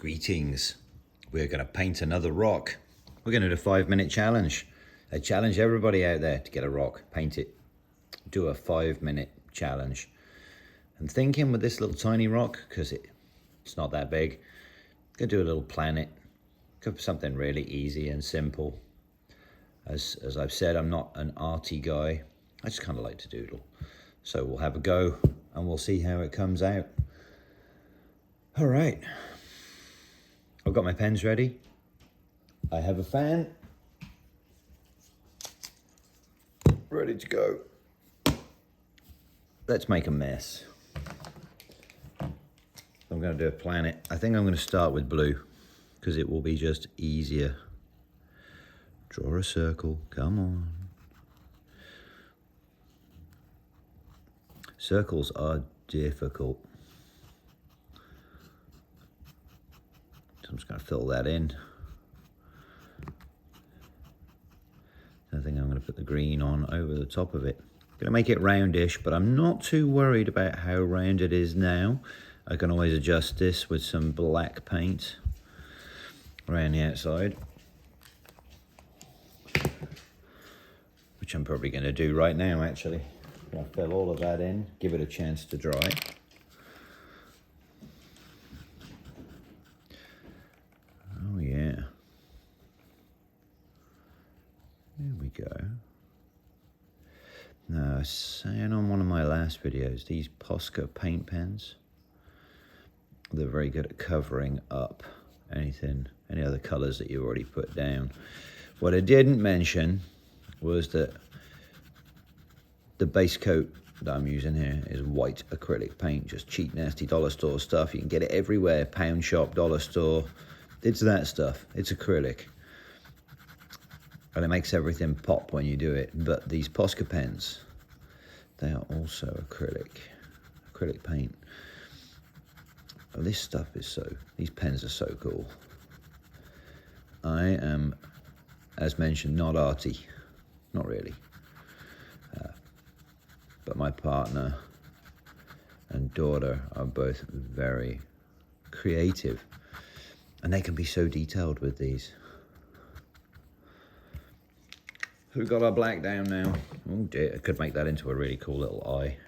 Greetings. We're going to paint another rock. We're going to do a 5-minute challenge. I challenge everybody out there to get a rock, paint it. Do a 5-minute challenge. I'm thinking with this little tiny rock, because it's not that big, I'm going to do a little planet. Go for something really easy and simple. As I've said, I'm not an arty guy. I just kind of like to doodle. So we'll have a go and we'll see how it comes out. All right. I've got my pens ready. I have a fan. Ready to go. Let's make a mess. I'm going to do a planet. I think I'm going to start with blue because it will be just easier. Draw a circle. Come on. Circles are difficult. I'm just going to fill that in. I think I'm going to put the green on over the top of it. I'm going to make it roundish, but I'm not too worried about how round it is now. I can always adjust this with some black paint around the outside, which I'm probably going to do right now, actually. I'll fill all of that in, give it a chance to dry. Oh yeah. There we go. Now, I was saying on one of my last videos, these Posca paint pens, they're very good at covering up any other colors that you already put down. What I didn't mention was that the base coat that I'm using here is white acrylic paint, just cheap, nasty dollar store stuff. You can get it everywhere, pound shop, dollar store. It's that stuff. It's acrylic. And it makes everything pop when you do it. But these Posca pens, they are also acrylic paint. Oh, this stuff is these pens are so cool. I am, as mentioned, not arty. Not really. But my partner and daughter are both very creative. And they can be so detailed with these. So we've got our black down now. Oh dear, I could make that into a really cool little eye.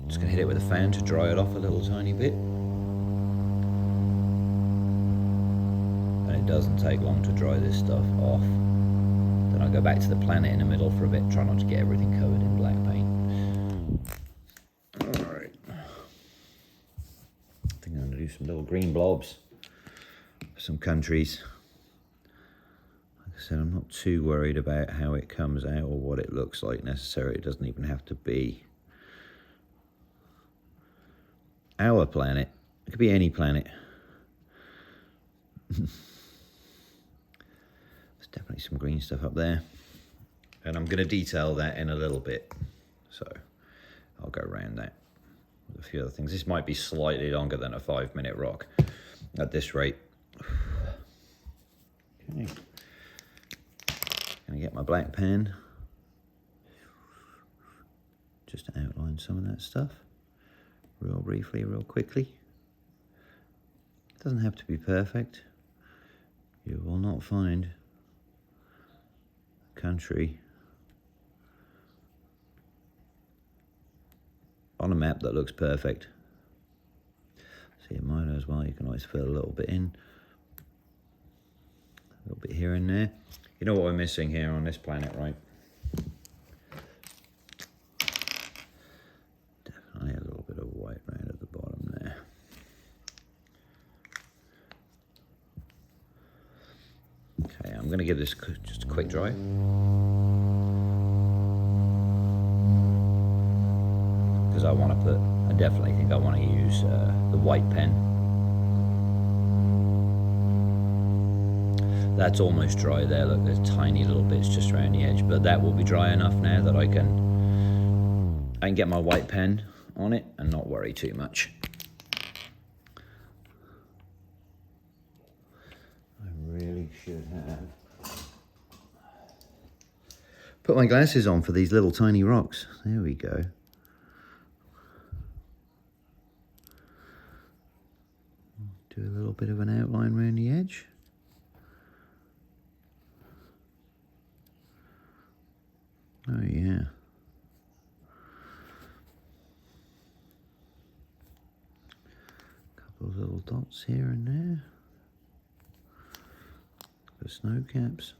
Just gonna hit it with a fan to dry it off a little tiny bit. And it doesn't take long to dry this stuff off. Then I'll go back to the planet in the middle for a bit, try not to get everything covered in black paint. All right. I think I'm gonna do some little green blobs. Some countries. Like I said, I'm not too worried about how it comes out or what it looks like necessarily. It doesn't even have to be our planet. It could be any planet. There's definitely some green stuff up there. And I'm going to detail that in a little bit. So I'll go around that with a few other things. This might be slightly longer than a 5-minute rock at this rate. Okay. Gonna get my black pen just to outline some of that stuff real briefly, real quickly. It doesn't have to be perfect. You will not find a country on a map that looks perfect. So you might as well, you can always fill a little bit in. A little bit here and there. You know what we're missing here on this planet, right? Definitely a little bit of white right at the bottom there. Okay, I'm going to give this just a quick dry. Because I definitely think I want to use the white pen. That's almost dry there. Look, there's tiny little bits just around the edge, but that will be dry enough now that I can get my white pen on it and not worry too much. I really should have put my glasses on for these little tiny rocks. There we go. Do a little bit of an outline around the edge. Oh yeah. Couple of little dots here and there. The snow caps.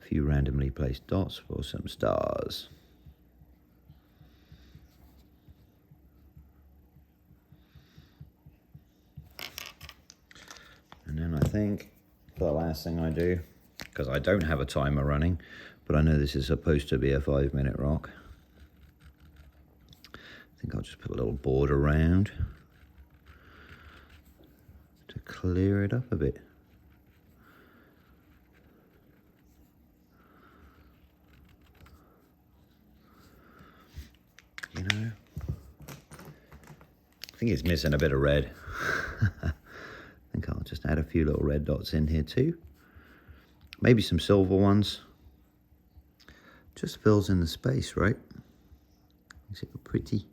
A few randomly placed dots for some stars. And then I think for the last thing I do, because I don't have a timer running, but I know this is supposed to be a 5-minute rock, I think I'll just put a little border around to clear it up a bit. You know, I think it's missing a bit of red. I think I'll just add a few little red dots in here too. Maybe some silver ones. Just fills in the space, right? Makes it look pretty.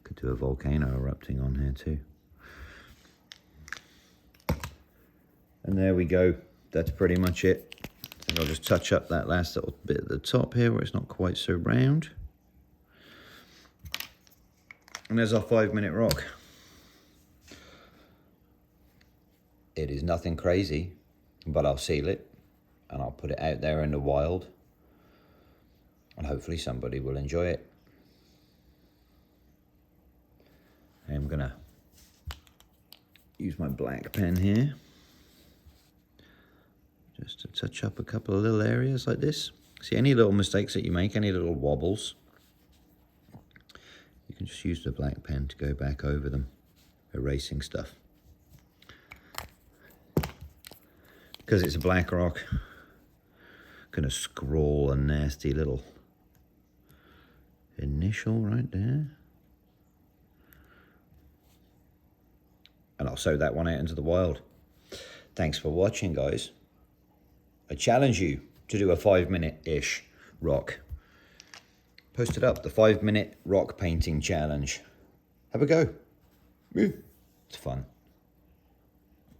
Could do a volcano erupting on here too. And there we go. That's pretty much it. I think I'll just touch up that last little bit at the top here where it's not quite so round. And there's our 5-minute rock. It is nothing crazy, but I'll seal it and I'll put it out there in the wild and hopefully somebody will enjoy it. I'm gonna use my black pen here just to touch up a couple of little areas like this. See, any little mistakes that you make, any little wobbles, you can just use the black pen to go back over them, erasing stuff. Because it's a black rock, I'm gonna scrawl a nasty little initial right there. And I'll sew that one out into the wild. Thanks for watching, guys. I challenge you to do a 5-minute-ish rock. Post it up, the 5-minute rock painting challenge. Have a go. It's fun.